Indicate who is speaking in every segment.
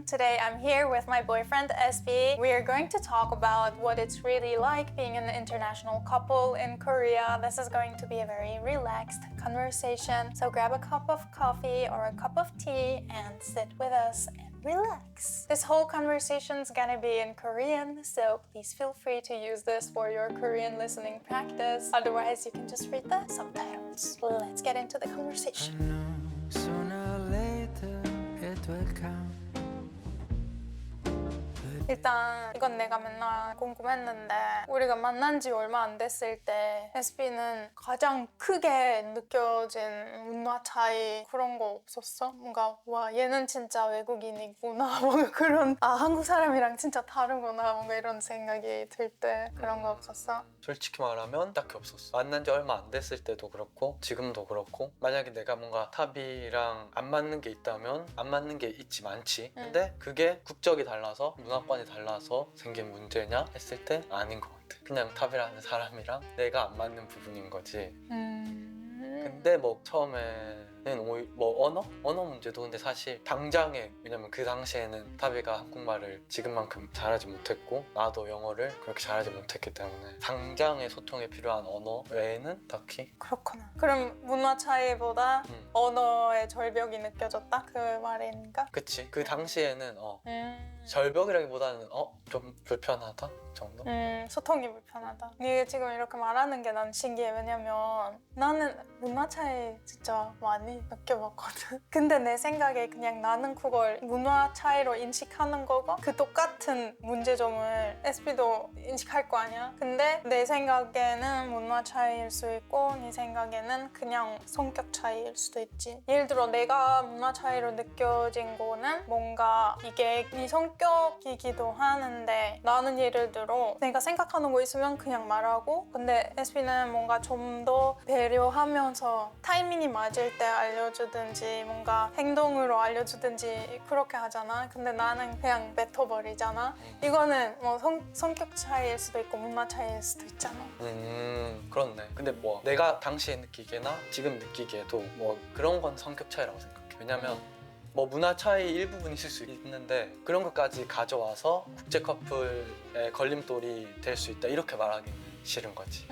Speaker 1: Today I'm here with my boyfriend SB. We are going to talk about what it's really like being an international couple in Korea. This is going to be a very relaxed conversation. So grab a cup of coffee or a cup of tea and sit with us and relax. This whole conversation is gonna be in Korean, so please feel free to use this for your Korean listening practice. Otherwise, you can just read the subtitles. Let's get into the conversation.
Speaker 2: Sooner or later it will come.
Speaker 1: 일단 이건 내가 맨날 궁금했는데 우리가 만난 지 얼마 안 됐을 때 SB는 가장 크게 느껴진 문화 차이 그런 거 없었어? 뭔가 와 얘는 진짜 외국인이구나 뭔가 그런 한국 사람이랑 진짜 다르구나 뭔가 이런 생각이 들 때 그런 거 없었어?
Speaker 3: 솔직히 말하면 딱히 없었어. 만난 지 얼마 안 됐을 때도 그렇고 지금도 그렇고 만약에 내가 뭔가 탑이랑 안 맞는 게 있다면 안 맞는 게 있지 많지. 근데 그게 국적이 달라서 문화권이 달라서 생긴 문제냐 했을 때 아닌 것 같아. 그냥 탑이라는 사람이랑 내가 안 맞는 부분인 거지. 근데 뭐 처음에는 뭐 언어 문제도 근데 사실 당장에 왜냐면 그 당시에는 타비가 한국말을 지금만큼 잘하지 못했고 나도 영어를 그렇게 잘하지 못했기 때문에 당장에 소통에 필요한 언어 외에는 딱히.
Speaker 1: 그렇구나. 그럼 문화 차이보다 언어의 절벽이 느껴졌다? 그 말인가?
Speaker 3: 그치. 그 당시에는 절벽이라기보다는 좀 불편하다 정도?
Speaker 1: 소통이 불편하다. 네가 지금 이렇게 말하는 게 난 신기해. 왜냐면 나는 문화 차이 진짜 많이 느껴봤거든. 근데 내 생각에 그냥 나는 그걸 문화 차이로 인식하는 거고 그 똑같은 문제점을 SB도 인식할 거 아니야? 근데 내 생각에는 문화 차이일 수 있고 네 생각에는 그냥 성격 차이일 수도 있지. 예를 들어 내가 문화 차이로 느껴진 거는 뭔가 이게 네 성격이기도 하는데 나는 예를 들어 내가 생각하는 거 있으면 그냥 말하고 근데 SB는 뭔가 좀 더 배려하면서 타이밍이 맞을 때 알려주든지 뭔가 행동으로 알려주든지 그렇게 하잖아. 근데 나는 그냥 뱉어버리잖아. 이거는 뭐 성격 차이일 수도 있고 문화 차이일 수도 있잖아.
Speaker 3: 그렇네. 근데 뭐 내가 당시에 느끼기나 지금 느끼기에도 뭐 그런 건 성격 차이라고 생각해. 왜냐면 뭐 문화 차이 일부분 있을 수 있는데 그런 것까지 가져와서 국제 커플의 걸림돌이 될 수 있다 이렇게 말하기는 싫은 거지.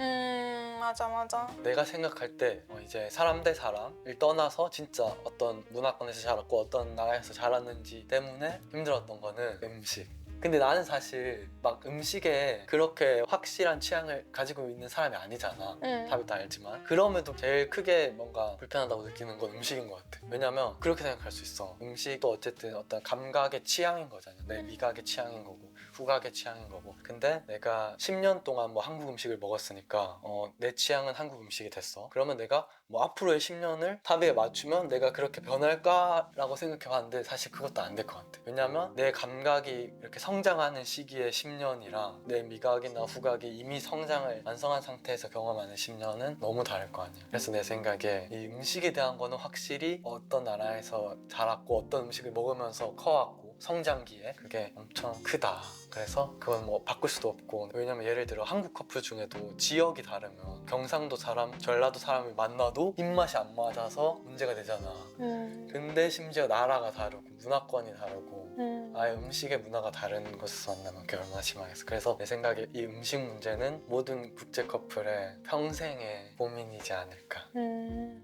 Speaker 1: 맞아.
Speaker 3: 내가 생각할 때 이제 사람 대 사람을 떠나서 진짜 어떤 문화권에서 자랐고 어떤 나라에서 자랐는지 때문에 힘들었던 거는 음식. 근데 나는 사실 막 음식에 그렇게 확실한 취향을 가지고 있는 사람이 아니잖아. 답이 다 알지만 그럼에도 제일 크게 뭔가 불편하다고 느끼는 건 음식인 것 같아. 왜냐면 그렇게 생각할 수 있어. 음식도 어쨌든 어떤 감각의 취향인 거잖아. 내 미각의 취향인 거고 후각의 취향인 거고. 근데 내가 10년 동안 뭐 한국 음식을 먹었으니까 내 취향은 한국 음식이 됐어. 그러면 내가 뭐 앞으로의 10년을 탑에 맞추면 내가 그렇게 변할까라고 생각해봤는데 사실 그것도 안 될 것 같아. 왜냐면 내 감각이 이렇게 성장하는 시기의 10년이랑 내 미각이나 후각이 이미 성장을 완성한 상태에서 경험하는 10년은 너무 다를 거 아니야. 그래서 내 생각에 이 음식에 대한 거는 확실히 어떤 나라에서 자랐고 어떤 음식을 먹으면서 커왔고 성장기에 그게 엄청 크다. 그래서 그건 뭐 바꿀 수도 없고 왜냐면 예를 들어 한국 커플 중에도 지역이 다르면 경상도 사람, 전라도 사람을 만나도 입맛이 안 맞아서 문제가 되잖아. 근데 심지어 나라가 다르고 문화권이 다르고 아예 음식의 문화가 다른 곳에서 만나면 그게 얼마나 심하겠어. 그래서 내 생각에 이 음식 문제는 모든 국제 커플의 평생의 고민이지 않을까.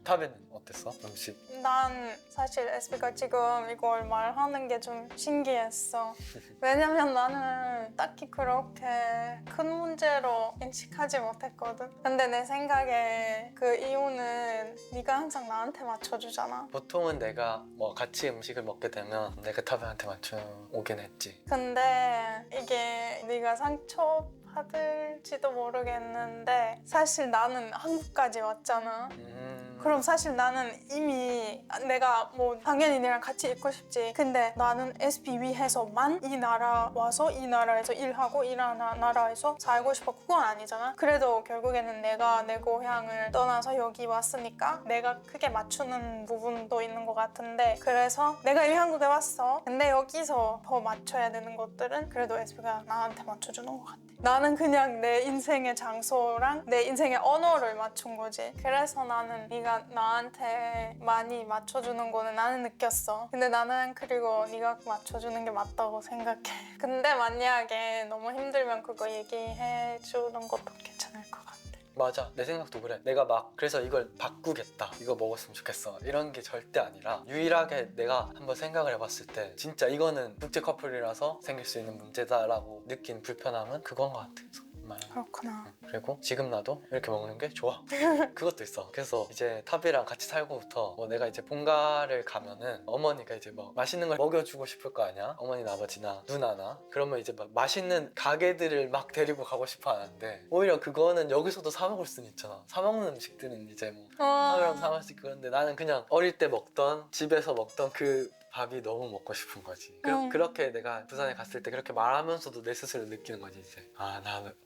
Speaker 3: 타베는 어땠어? 음식?
Speaker 1: 난 사실 SB가 지금 이걸 말하는 게 좀 신기했어. 왜냐면 나는 딱히 그렇게 큰 문제로 인식하지 못했거든. 근데 내 생각에 그 이유는 네가 항상 나한테 맞춰주잖아.
Speaker 3: 보통은 내가 뭐 같이 음식을 먹게 되면 내가 타베한테 맞춰오긴 했지.
Speaker 1: 근데 이게 네가 상처 받을지도 모르겠는데 사실 나는 한국까지 왔잖아. 그럼 사실 나는 이미 내가 뭐 당연히 니랑 같이 있고 싶지. 근데 나는 SB 위해서만 이 나라 와서 이 나라에서 일하고 이 나라에서 살고 싶어. 그건 아니잖아. 그래도 결국에는 내가 내 고향을 떠나서 여기 왔으니까 내가 크게 맞추는 부분도 있는 것 같은데 그래서 내가 이미 한국에 왔어. 근데 여기서 더 맞춰야 되는 것들은 그래도 SB가 나한테 맞춰주는 것 같아. 나는 그냥 내 인생의 장소랑 내 인생의 언어를 맞춘 거지. 그래서 나는 네가 네가 나한테 많이 맞춰주는 거는 나는 느꼈어. 근데 나는 그리고 네가 맞춰주는 게 맞다고 생각해. 근데 만약에 너무 힘들면 그거 얘기해 주는 것도 괜찮을 것 같아.
Speaker 3: 맞아, 내 생각도 그래. 내가 막 그래서 이걸 바꾸겠다, 이거 먹었으면 좋겠어, 이런 게 절대 아니라 유일하게 내가 한번 생각을 해봤을 때 진짜 이거는 국제 커플이라서 생길 수 있는 문제다라고 느낀 불편함은 그건 것 같아.
Speaker 1: 그렇구나.
Speaker 3: 그리고 지금 나도 이렇게 먹는 게 좋아. 그것도 있어. 그래서 이제 탑이랑 같이 살고부터 뭐 내가 이제 본가를 가면은 어머니가 이제 뭐 맛있는 걸 먹여주고 싶을 거 아니야, 어머니나 아버지나 누나나. 그러면 이제 막 맛있는 가게들을 막 데리고 가고 싶어 하는데, 오히려 그거는 여기서도 사 먹을 수는 있잖아. 사 먹는 음식들은 이제 뭐 탑이랑 사 먹을 수 있고. 그런데 나는 그냥 어릴 때 먹던, 집에서 먹던 그 밥이 너무 먹고 싶은 거지. 그렇게 내가 부산에 갔을 때 그렇게 말하면서도 내 스스로 느끼는 거지. 이제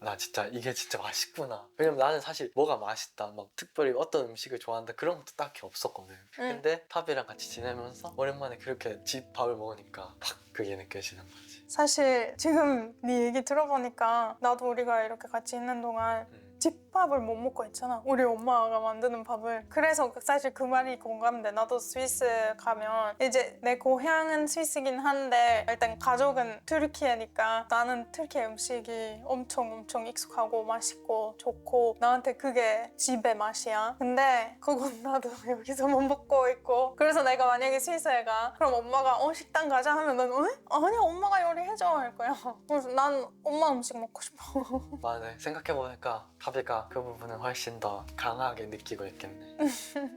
Speaker 3: 나 진짜 이게 진짜 맛있구나. 왜냐면 나는 사실 뭐가 맛있다, 막 특별히 어떤 음식을 좋아한다, 그런 것도 딱히 없었거든. 근데 탑이랑 같이 지내면서 오랜만에 그렇게 집 밥을 먹으니까 팍 그게 느껴지는 거지.
Speaker 1: 사실 지금 네 얘기 들어보니까 나도 우리가 이렇게 같이 있는 동안 집밥을 못 먹고 있잖아. 우리 엄마가 만드는 밥을. 그래서 사실 그 말이 공감돼. 나도 스위스 가면 이제 내 고향은 스위스긴 한데 일단 가족은 튀르키예니까 나는 튀르키예 음식이 엄청 익숙하고 맛있고 좋고 나한테 그게 집의 맛이야. 근데 그건 나도 여기서만 먹고 있고. 그래서 내가 만약에 스위스에 가, 그럼 엄마가 식당 가자 하면 난 아니야, 엄마가 요리해줘 할 거야. 그래서 난 엄마 음식 먹고 싶어.
Speaker 3: 맞네. 생각해보니까 탑이가 그 부분은 훨씬 더 강하게 느끼고 있겠네.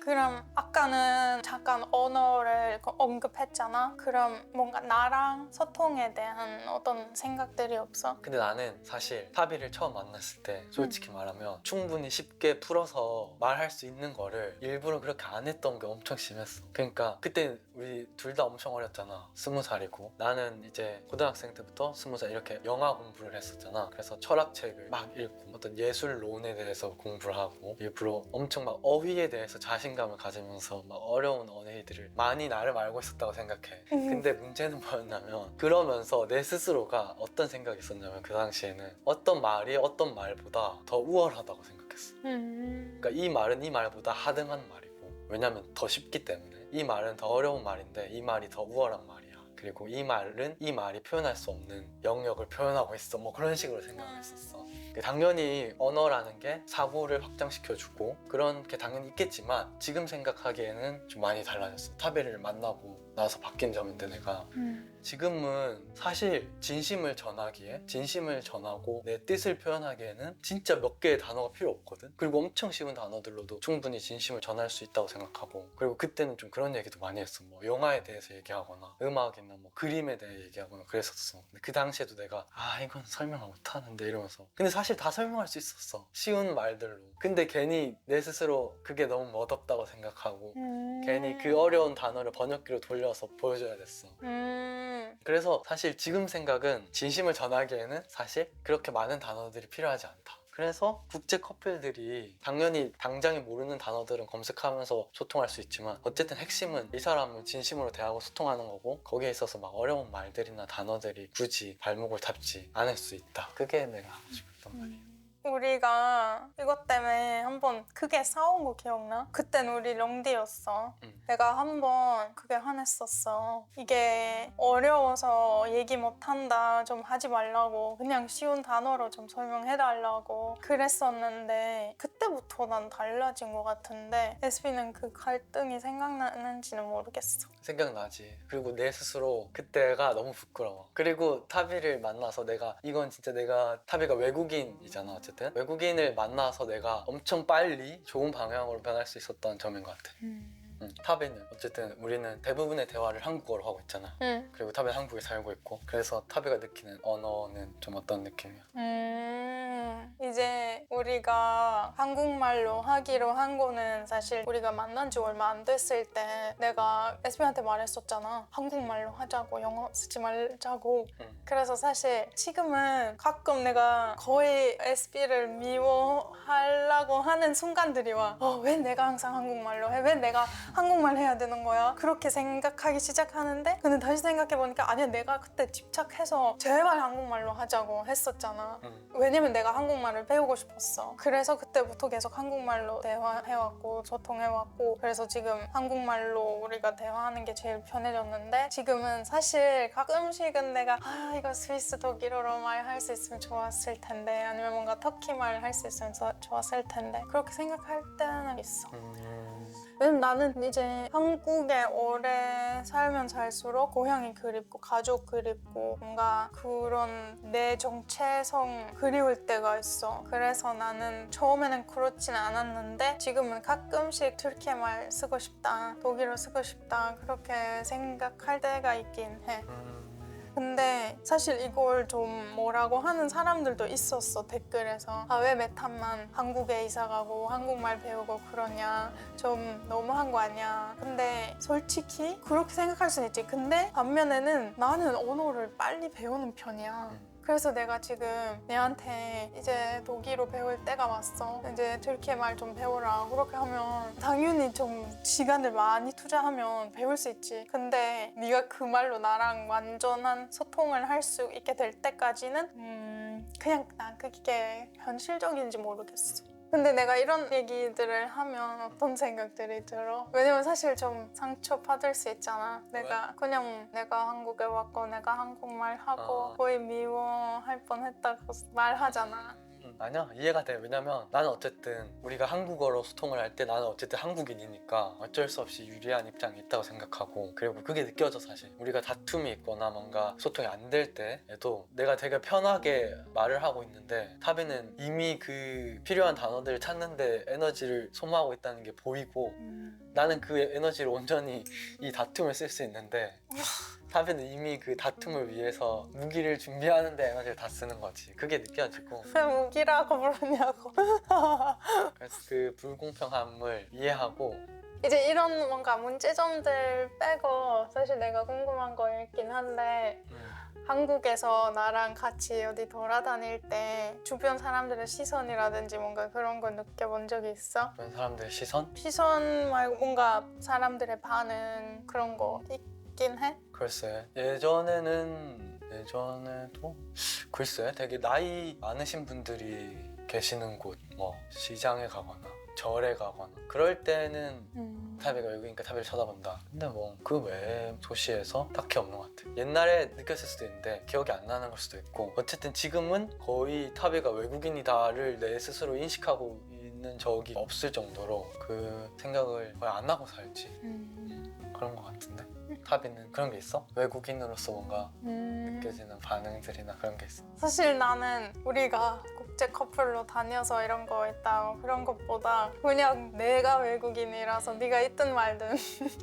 Speaker 1: 그럼 아까는 잠깐 언어를 언급했잖아. 그럼 뭔가 나랑 소통에 대한 어떤 생각들이 없어?
Speaker 3: 근데 나는 사실 탑이를 처음 만났을 때 솔직히 말하면 충분히 쉽게 풀어서 말할 수 있는 거를 일부러 그렇게 안 했던 게 엄청 심했어. 그러니까 그때 우리 둘 다 엄청 어렸잖아. 20살이고 나는 이제 고등학생 때부터 20살 이렇게 영화 공부를 했었잖아. 그래서 철학책을 막 읽고 어떤 예술론에 대해서 공부를 하고 일부러 엄청 막 어휘에 대해서 자신감을 가지면서 막 어려운 언어들을 많이 나를 알고 있었다고 생각해. 근데 문제는 뭐였냐면, 그러면서 내 스스로가 어떤 생각이 있었냐면 그 당시에는 어떤 말이 어떤 말보다 더 우월하다고 생각했어. 그러니까 이 말은 이 말보다 하등한 말이고, 왜냐면 더 쉽기 때문에. 이 말은 더 어려운 말인데 이 말이 더 우월한 말이야. 그리고 이 말은 이 말이 표현할 수 없는 영역을 표현하고 있어. 뭐 그런 식으로 생각을 했었어. 당연히 언어라는 게 사고를 확장시켜주고 그런 게 당연히 있겠지만 지금 생각하기에는 좀 많이 달라졌어. 타베를 만나고 나서 바뀐 점인데, 내가 지금은 사실 진심을 전하기에, 진심을 전하고 내 뜻을 표현하기에는 진짜 몇 개의 단어가 필요 없거든. 그리고 엄청 쉬운 단어들로도 충분히 진심을 전할 수 있다고 생각하고, 그리고 그때는 좀 그런 얘기도 많이 했어. 뭐 영화에 대해서 얘기하거나 음악이나 뭐 그림에 대해 얘기하거나 그랬었어. 근데 그 당시에도 내가 이건 설명을 못하는데 이러면서, 근데 사실 다 설명할 수 있었어, 쉬운 말들로. 근데 괜히 내 스스로 그게 너무 멋없다고 생각하고 괜히 그 어려운 단어를 번역기로 돌려서 보여줘야 됐어. 그래서 사실 지금 생각은 진심을 전하기에는 사실 그렇게 많은 단어들이 필요하지 않다. 그래서 국제 커플들이 당연히 당장에 모르는 단어들은 검색하면서 소통할 수 있지만 어쨌든 핵심은 이 사람을 진심으로 대하고 소통하는 거고, 거기에 있어서 막 어려운 말들이나 단어들이 굳이 발목을 잡지 않을 수 있다. 그게 내가 하고 싶었던 말이야.
Speaker 1: 우리가 이것 때문에 한번 크게 싸운 거 기억나? 그땐 우리 롱디였어. 내가 한번 그게 화냈었어. 이게 어려워서 얘기 못한다, 좀 하지 말라고, 그냥 쉬운 단어로 좀 설명해달라고 그랬었는데, 그때부터 난 달라진 것 같은데 SB는 그 갈등이 생각나는지는 모르겠어.
Speaker 3: 생각나지. 그리고 내 스스로 그때가 너무 부끄러워. 그리고 타비를 만나서 이건 진짜 내가, 타비가 외국인이잖아. 어쨌든 외국인을 만나서 내가 엄청 빨리 좋은 방향으로 변할 수 있었던 점인 것 같아. 타비는 어쨌든 우리는 대부분의 대화를 한국어로 하고 있잖아. 그리고 타비는 한국에 살고 있고, 그래서 타비가 느끼는 언어는 좀 어떤 느낌이야?
Speaker 1: 이제 우리가 한국말로 하기로 한 거는 사실 우리가 만난 지 얼마 안 됐을 때 내가 SB한테 말했었잖아. 한국말로 하자고, 영어 쓰지 말자고. 그래서 사실 지금은 가끔 내가 거의 SB를 미워하려고 하는 순간들이 와. 왜 내가 항상 한국말로 해? 왜 내가 한국말 해야 되는 거야? 그렇게 생각하기 시작하는데, 근데 다시 생각해보니까 아니야, 내가 그때 집착해서 제발 한국말로 하자고 했었잖아. 왜냐면 내가 내가 한국말을 배우고 싶었어. 그래서 그때부터 계속 한국말로 대화해왔고 소통해왔고, 그래서 지금 한국말로 우리가 대화하는 게 제일 편해졌는데, 지금은 사실 가끔씩은 내가 이거 스위스 독일어로 말할 수 있으면 좋았을 텐데, 아니면 뭔가 터키 말 할 수 있으면 좋았을 텐데, 그렇게 생각할 때는 있어. 왜냐면 나는 이제 한국에 오래 살면 살수록 고향이 그립고 가족 그립고 뭔가 그런 내 정체성 그리울 때가 있어. 그래서 나는 처음에는 그렇진 않았는데 지금은 가끔씩 튀르키예 말 쓰고 싶다, 독일어 쓰고 싶다, 그렇게 생각할 때가 있긴 해. 근데 사실 이걸 좀 뭐라고 하는 사람들도 있었어, 댓글에서. 왜 메탄만 한국에 이사가고 한국말 배우고 그러냐, 좀 너무한 거 아니야. 근데 솔직히 그렇게 생각할 수는 있지. 근데 반면에는 나는 언어를 빨리 배우는 편이야. 그래서 내가 지금 내한테 이제 독일어 배울 때가 왔어, 이제 튀르키예 말 좀 배우라, 그렇게 하면 당연히 좀 시간을 많이 투자하면 배울 수 있지. 근데 네가 그 말로 나랑 완전한 소통을 할 수 있게 될 때까지는 그냥 난 그게 현실적인지 모르겠어. 근데 내가 이런 얘기들을 하면 어떤 생각들이 들어? 왜냐면 사실 좀 상처받을 수 있잖아. 내가 한국에 왔고 내가 한국말 하고 거의 미워할 뻔했다고 말하잖아.
Speaker 3: 아니야, 이해가 돼. 왜냐면 나는 어쨌든 우리가 한국어로 소통을 할 때 나는 어쨌든 한국인이니까 어쩔 수 없이 유리한 입장이 있다고 생각하고, 그리고 그게 느껴져. 사실 우리가 다툼이 있거나 뭔가 소통이 안 될 때에도 내가 되게 편하게 말을 하고 있는데 타비는 이미 그 필요한 단어들을 찾는데 에너지를 소모하고 있다는 게 보이고, 나는 그 에너지를 온전히 이 다툼을 쓸 수 있는데 타비는 이미 그 다툼을 위해서 무기를 준비하는데 에너지를 다 쓰는 거지. 그게 느껴지고.
Speaker 1: 왜 무기라고 부르냐고.
Speaker 3: 그래서 그 불공평함을 이해하고.
Speaker 1: 이제 이런 뭔가 문제점들 빼고 사실 내가 궁금한 거 있긴 한데, 한국에서 나랑 같이 어디 돌아다닐 때 주변 사람들의 시선이라든지 뭔가 그런 거 느껴본 적이 있어?
Speaker 3: 주변 사람들의 시선?
Speaker 1: 시선 말고 뭔가 사람들의 반응, 그런 거 있긴 해?
Speaker 3: 글쎄, 예전에도 글쎄 되게 나이 많으신 분들이 계시는 곳, 뭐 시장에 가거나 절에 가거나 그럴 때는 타비가 외국이니까 타비를 쳐다본다. 근데 뭐 그 외에 도시에서 딱히 없는 것 같아. 옛날에 느꼈을 수도 있는데 기억이 안 나는 걸 수도 있고, 어쨌든 지금은 거의 타비가 외국인이다를 내 스스로 인식하고 있는 적이 없을 정도로 그 생각을 거의 안 하고 살지. 그런 것 같은데? 타비는 그런 게 있어? 외국인으로서 뭔가 느껴지는 반응들이나 그런 게 있어?
Speaker 1: 사실 나는 우리가 국제 커플로 다녀서 이런 거 있다 그런 것보다 그냥 내가 외국인이라서 네가 있든 말든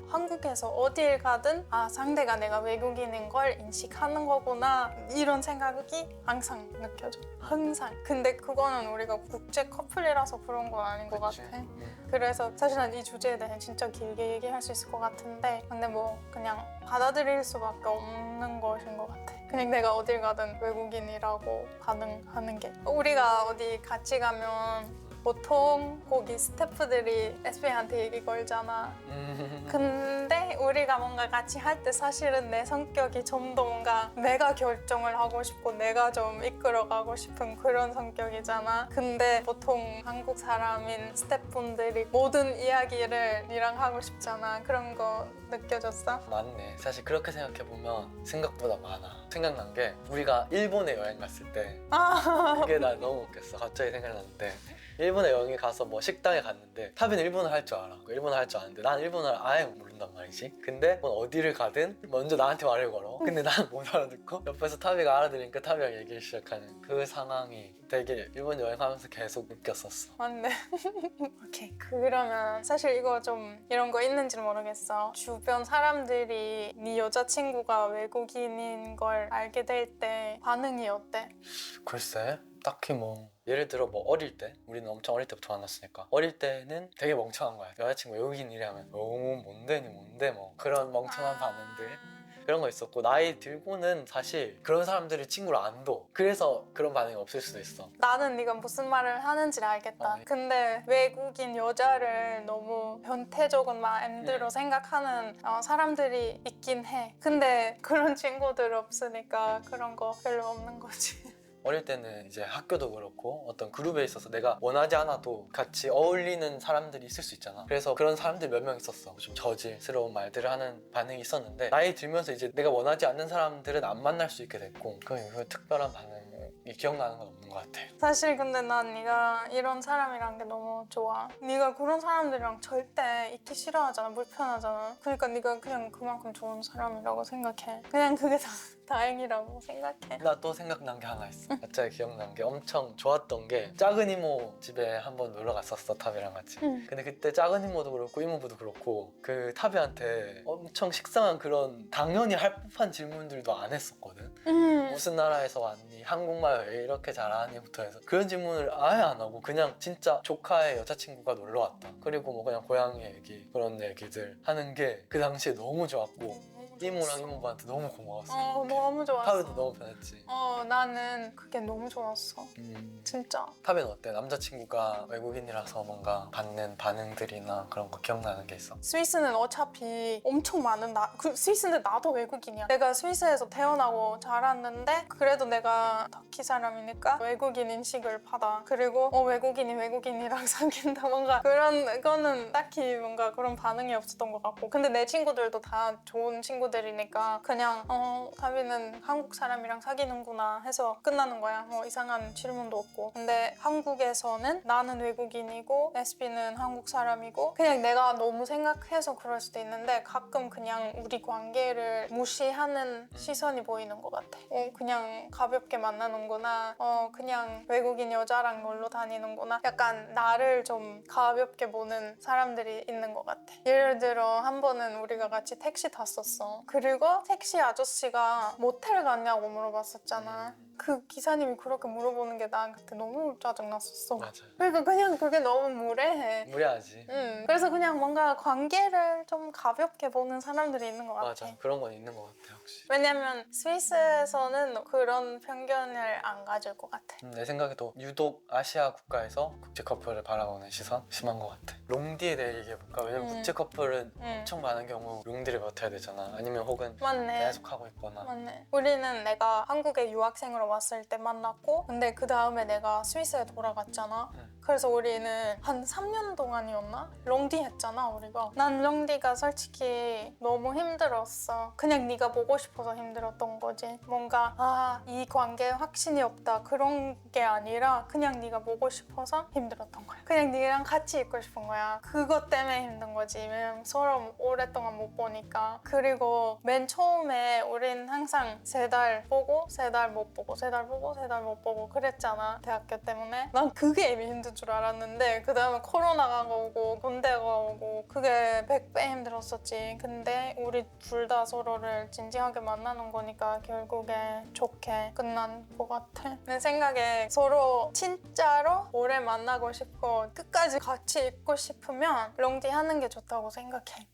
Speaker 1: 한국에서 어딜 가든 상대가 내가 외국인인 걸 인식하는 거구나, 이런 생각이 항상 느껴져. 항상. 근데 그거는 우리가 국제 커플이라서 그런 건 아닌 것
Speaker 3: 그치?
Speaker 1: 같아. 그래서 사실 난 이 주제에 대해 진짜 길게 얘기할 수 있을 것 같은데, 근데 뭐 그냥 받아들일 수밖에 없는 것인 것 같아. 그냥 내가 어딜 가든 외국인이라고 가능하는 게. 우리가 어디 같이 가면 보통 거기 스태프들이 SBA한테 얘기 걸잖아. 근데 우리가 뭔가 같이 할 때 사실은 내 성격이 좀 더 뭔가 내가 결정을 하고 싶고 내가 좀 이끌어가고 싶은 그런 성격이잖아. 근데 보통 한국 사람인 스태프분들이 모든 이야기를 니랑 하고 싶잖아. 그런 거 느껴졌어?
Speaker 3: 맞네. 사실 그렇게 생각해보면 생각보다 많아. 생각난 게 우리가 일본에 여행 갔을 때 그게 나 너무 웃겼어. 갑자기 생각났는데, 일본에 여행에 가서 뭐 식당에 갔는데 타비는 일본어 할 줄 알아. 일본어 할 줄 아는데 난 일본어를 아예 모른단 말이지. 근데 어디를 가든 먼저 나한테 말을 걸어. 근데 난 못 알아듣고 옆에서 타비가 알아들으니까 타비랑 얘기를 시작하는 그 상황이 되게 일본 여행하면서 계속 웃겼었어.
Speaker 1: 맞네. 오케이. 그러면 사실 이거 좀 이런 거 있는지는 모르겠어. 주변 사람들이 네 여자친구가 외국인인 걸 알게 될 때 반응이 어때?
Speaker 3: 글쎄, 딱히 뭐 예를 들어 뭐 어릴 때, 우리는 엄청 어릴 때부터 만났으니까 어릴 때는 되게 멍청한 거야. 여자친구 외국인이라면 뭔데 뭐 그런 멍청한 반응들, 그런 거 있었고, 나이 들고는 사실 그런 사람들이 친구를 안 둬. 그래서 그런 반응이 없을 수도 있어.
Speaker 1: 나는 네가 무슨 말을 하는지를 알겠다. 근데 외국인 여자를 너무 변태적인 마인드로 생각하는 사람들이 있긴 해. 근데 그런 친구들 없으니까 그런 거 별로 없는 거지.
Speaker 3: 어릴 때는 이제 학교도 그렇고 어떤 그룹에 있어서 내가 원하지 않아도 같이 어울리는 사람들이 있을 수 있잖아. 그래서 그런 사람들이 몇 명 있었어. 좀 저질스러운 말들을 하는 반응이 있었는데 나이 들면서 이제 내가 원하지 않는 사람들은 안 만날 수 있게 됐고 그 이후에 특별한 반응이 기억나는 건 없는 것 같아.
Speaker 1: 사실 근데 난 네가 이런 사람이란 게 너무 좋아. 네가 그런 사람들이랑 절대 있기 싫어하잖아. 불편하잖아. 그러니까 네가 그냥 그만큼 좋은 사람이라고 생각해. 그냥 그게 다 다행이라고 생각해.
Speaker 3: 나 또 생각난 게 하나 있어. 갑자기 기억난 게 엄청 좋았던 게 작은 이모 집에 한번 놀러 갔었어, 타비랑 같이.
Speaker 1: 응.
Speaker 3: 근데 그때 작은 이모도 그렇고 이모부도 그렇고 그 타비한테 엄청 식상한 그런 당연히 할 법한 질문들도 안 했었거든. 무슨 나라에서 왔니? 한국말 왜 이렇게 잘하니?부터 해서 그런 질문을 아예 안 하고 그냥 진짜 조카의 여자친구가 놀러 왔다. 그리고 뭐 그냥 고향 얘기 그런 얘기들 하는 게 그 당시에 너무 좋았고 이모랑 이모부한테 너무 고마웠어.
Speaker 1: 너무 좋았어.
Speaker 3: 타비도 너무 편했지.
Speaker 1: 나는 그게 너무 좋았어. 진짜.
Speaker 3: 타비는 어때? 남자친구가 외국인이라서 뭔가 받는 반응들이나 그런 거 기억나는 게 있어?
Speaker 1: 스위스는 어차피 엄청 많은 스위스인데 나도 외국인이야. 내가 스위스에서 태어나고 자랐는데 그래도 내가 터키 사람이니까 외국인 인식을 받아. 그리고 외국인이 외국인이랑 사귄다 뭔가 그런 거는 딱히 뭔가 그런 반응이 없었던 것 같고 근데 내 친구들도 다 좋은 친구들이니까 그냥 타비는 한국 사람이랑 사귀는구나 해서 끝나는 거야. 뭐 이상한 질문도 없고 근데 한국에서는 나는 외국인이고 SB는 한국 사람이고 그냥 내가 너무 생각해서 그럴 수도 있는데 가끔 그냥 우리 관계를 무시하는 시선이 보이는 것 같아. 그냥 가볍게 만나는구나. 그냥 외국인 여자랑 놀러 다니는구나. 약간 나를 좀 가볍게 보는 사람들이 있는 것 같아. 예를 들어 한 번은 우리가 같이 택시 탔었어. 그리고 택시 아저씨가 모텔 갔냐고 물어봤었잖아. 그 기사님이 그렇게 물어보는 게 난 그때 너무 짜증났었어.
Speaker 3: 맞아.
Speaker 1: 그러니까 그냥 그게 너무 무례해.
Speaker 3: 무례하지.
Speaker 1: 그래서 그냥 뭔가 관계를 좀 가볍게 보는 사람들이 있는 것 같아.
Speaker 3: 맞아. 그런 건 있는 것 같아 확실히.
Speaker 1: 왜냐면 스위스에서는 그런 편견을 안 가질 것 같아.
Speaker 3: 내 생각에도 유독 아시아 국가에서 국제 커플을 바라보는 시선 심한 것 같아. 롱디에 대해 얘기해볼까? 왜냐면 국제 커플은 엄청 많은 경우 롱디를 버텨야 되잖아. 아니면 혹은
Speaker 1: 맞네.
Speaker 3: 계속 하고 있거나.
Speaker 1: 맞네. 우리는 내가 한국에 유학생으로 왔을 때 만났고 근데 그 다음에 내가 스위스에 돌아갔잖아. 그래서 우리는 한 3년 동안이었나? 롱디 했잖아 우리가. 난 롱디가 솔직히 너무 힘들었어. 그냥 네가 보고 싶어서 힘들었던 거지. 뭔가 이 관계에 확신이 없다 그런 게 아니라 그냥 네가 보고 싶어서 힘들었던 거야. 그냥 네랑 같이 있고 싶은 거야. 그것 때문에 힘든 거지. 왜냐면 서로 오랫동안 못 보니까. 그리고 맨 처음에 우린 항상 3달 보고 3달 못 보고 3달 보고 3달 못 보고 그랬잖아. 대학교 때문에. 난 그게 이미 힘든 줄 알았는데 그 다음에 코로나가 오고 군대가 오고 그게 100배 힘들었었지. 근데 우리 둘 다 서로를 진지하게 만나는 거니까 결국에 좋게 끝난 것 같아. 내 생각에 서로 진짜로 오래 만나고 싶고 끝까지 같이 있고 싶으면 롱디 하는 게 좋다고 생각해.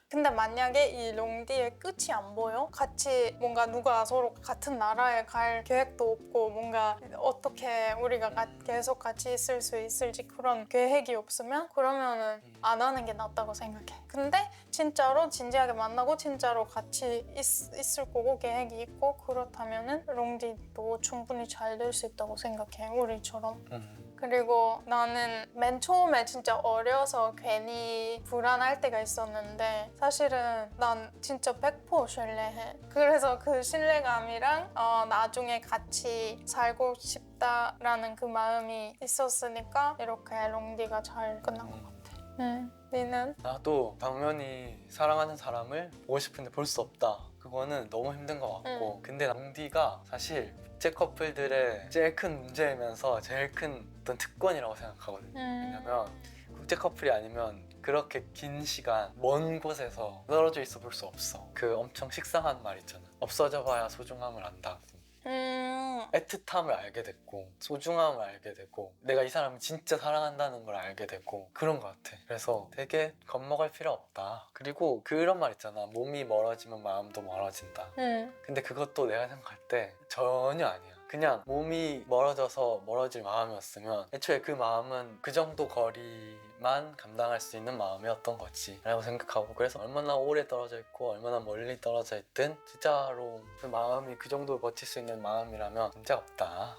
Speaker 1: 근데 만약에 이 롱디의 끝이 안 보여? 같이 뭔가 누가 서로 같은 나라에 갈 계획도 없고 뭔가 어떻게 우리가 계속 같이 있을 수 있을지 그런 계획이 없으면 그러면은 안 하는 게 낫다고 생각해. 근데 진짜로 진지하게 만나고 진짜로 같이 있을 거고 계획이 있고 그렇다면은 롱디도 충분히 잘 될 수 있다고 생각해. 우리처럼. 그리고 나는 맨 처음에 진짜 어려서 괜히 불안할 때가 있었는데 사실은 난 진짜 100% 신뢰해. 그래서 그 신뢰감이랑 나중에 같이 살고 싶다라는 그 마음이 있었으니까 이렇게 롱디가 잘 끝난 것 같아. 니는?
Speaker 3: 나도 당연히 사랑하는 사람을 보고 싶은데 볼 수 없다. 그거는 너무 힘든 것 같고 근데 롱디가 사실 국제 커플들의 제일 큰 문제이면서 제일 큰 어떤 특권이라고 생각하거든. 왜냐면 국제 커플이 아니면 그렇게 긴 시간 먼 곳에서 떨어져 있어 볼 수 없어. 그 엄청 식상한 말 있잖아. 없어져 봐야 소중함을 안다. 애틋함을 알게 됐고 소중함을 알게 되고 내가 이 사람을 진짜 사랑한다는 걸 알게 되고 그런 것 같아. 그래서 되게 겁먹을 필요 없다. 그리고 그런 말 있잖아. 몸이 멀어지면 마음도 멀어진다. 근데 그것도 내가 생각할 때 전혀 아니야. 그냥 몸이 멀어져서 멀어질 마음이었으면 애초에 그 마음은 그 정도 거리만 그것만 감당할 수 있는 마음이었던 거지 라고 생각하고, 그래서 얼마나 오래 떨어져 있고 얼마나 멀리 떨어져 있든 진짜로 그 마음이 그 정도 버틸 수 있는 마음이라면 문제 없다,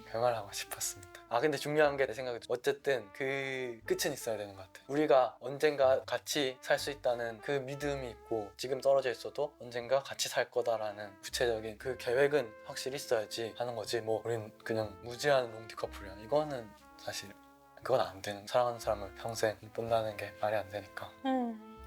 Speaker 3: 그 말 하고 싶었습니다. 근데 중요한 게 내 생각에 어쨌든 그 끝은 있어야 되는 것 같아. 우리가 언젠가 같이 살 수 있다는 그 믿음이 있고, 지금 떨어져 있어도 언젠가 같이 살 거다라는 구체적인 그 계획은 확실히 있어야지 하는 거지. 뭐 우린 그냥 무지한 롱디 커플이야, 이거는 사실 그건 안 되는, 사랑하는 사람을 평생 본다는 게 말이 안 되니까.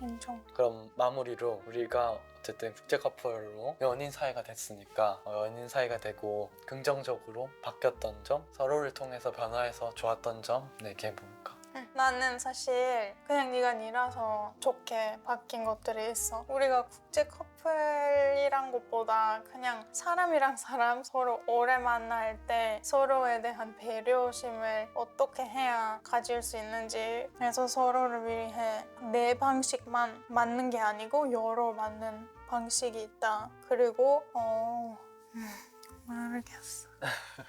Speaker 1: 인정.
Speaker 3: 그럼 마무리로 우리가 어쨌든 국제 커플로 연인 사이가 됐으니까 연인 사이가 되고 긍정적으로 바뀌었던 점, 서로를 통해서 변화해서 좋았던 점 얘기해 볼까?
Speaker 1: 나는 사실 그냥 네가 니라서 좋게 바뀐 것들이 있어. 우리가 국제 커플이란 것보다 그냥 사람이랑 사람 서로 오래 만날 때 서로에 대한 배려심을 어떻게 해야 가질 수 있는지, 그래서 서로를 위해 내 방식만 맞는 게 아니고 여러 맞는 방식이 있다. 그리고 모르겠어.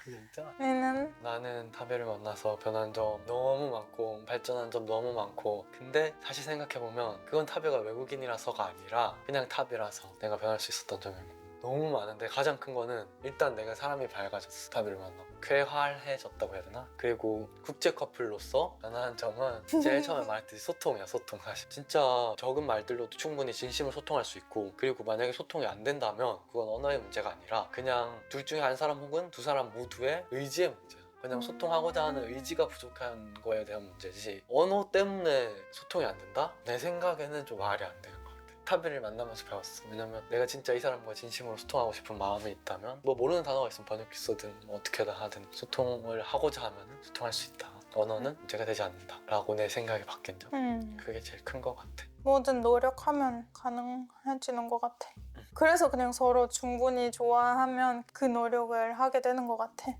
Speaker 3: 진짜?
Speaker 1: 너는?
Speaker 3: 나는 타베를 만나서 변한 점 너무 많고 발전한 점 너무 많고, 근데 다시 생각해보면 그건 타베가 외국인이라서가 아니라 그냥 타베라서 내가 변할 수 있었던 점이 너무 많은데, 가장 큰 거는 일단 내가 사람이 밝아졌어. 타베를 만나고 쾌활해졌다고 해야 되나? 그리고 국제 커플로서 변한 점은 제일 처음에 말했듯이 소통이야. 소통. 사실 진짜 적은 말들로도 충분히 진심으로 소통할 수 있고, 그리고 만약에 소통이 안 된다면 그건 언어의 문제가 아니라 그냥 둘 중에 한 사람 혹은 두 사람 모두의 의지의 문제야. 그냥 소통하고자 하는 의지가 부족한 거에 대한 문제지, 언어 때문에 소통이 안 된다? 내 생각에는 좀 말이 안 돼요. 타비를 만나면서 배웠어. 왜냐면 내가 진짜 이 사람과 진심으로 소통하고 싶은 마음이 있다면 뭐 모르는 단어가 있으면 번역기 쓰든 뭐 어떻게든 하든 소통을 하고자 하면 소통할 수 있다. 언어는 문제가 되지 않는다 라고 내 생각이 바뀐 점, 그게 제일 큰 것 같아.
Speaker 1: 뭐든 노력하면 가능해지는 것 같아. 그래서 그냥 서로 충분히 좋아하면 그 노력을 하게 되는 것 같아.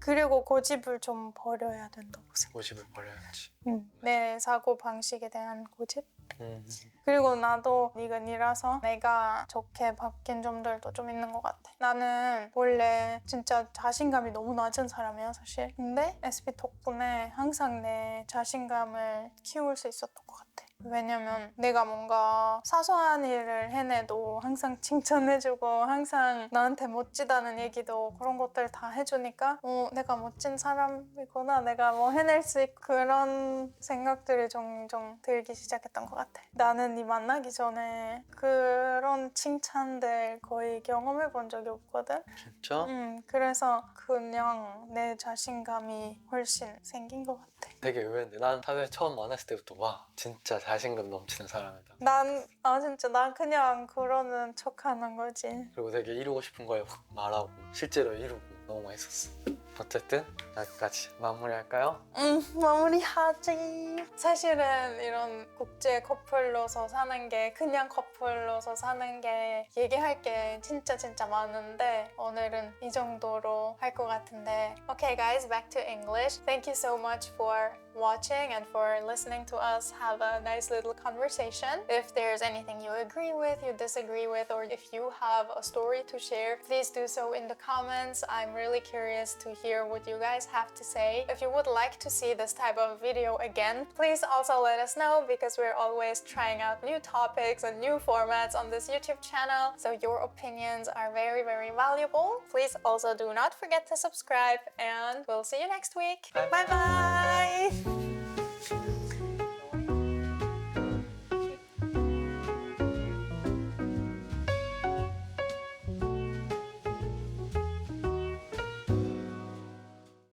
Speaker 1: 그리고 고집을 좀 버려야 된다고 생각해.
Speaker 3: 고집을 버려야지.
Speaker 1: 내 사고 방식에 대한 고집? 그리고 나도 네가 니라서 내가 좋게 바뀐 점들도 좀 있는 것 같아. 나는 원래 진짜 자신감이 너무 낮은 사람이야 사실. 근데 SB 덕분에 항상 내 자신감을 키울 수 있었던 것 같아. 왜냐면 내가 뭔가 사소한 일을 해내도 항상 칭찬해주고 항상 나한테 멋지다는 얘기도 그런 것들 다 해주니까 내가 멋진 사람이구나, 내가 뭐 해낼 수 있고, 그런 생각들이 종종 들기 시작했던 것 같아. 나는 네 만나기 전에 그런 칭찬들 거의 경험해 본 적이 없거든.
Speaker 3: 진짜?
Speaker 1: 그래서 그냥 내 자신감이 훨씬 생긴 것 같아.
Speaker 3: 되게 의외인데, 난 타베 처음 만났을 때부터 와 진짜 자신감 넘치는 사람이다.
Speaker 1: 진짜 난 그냥 그러는 척하는 거지.
Speaker 3: 그리고 되게 이루고 싶은 거에 확 말하고 실제로 이루고 너무 맛있었어. 어쨌든 여기까지 마무리할까요?
Speaker 1: 마무리하지. 사실은 이런 국제 커플로서 사는 게, 그냥 커플로서 사는 게 얘기할 게 진짜 많은데 오늘은 이 정도로 할 것 같은데. Okay guys, back to English. Thank you so much for watching and for listening to us have a nice little conversation. If there's anything you agree with, you disagree with, or if you have a story to share, please do so in the comments. I'm really curious to hear what you guys have to say. If you would like to see this type of video again, please also let us know, because we're always trying out new topics and new formats on this YouTube channel. So your opinions are very valuable. Please also do not forget to subscribe, and we'll see you next week. Bye bye!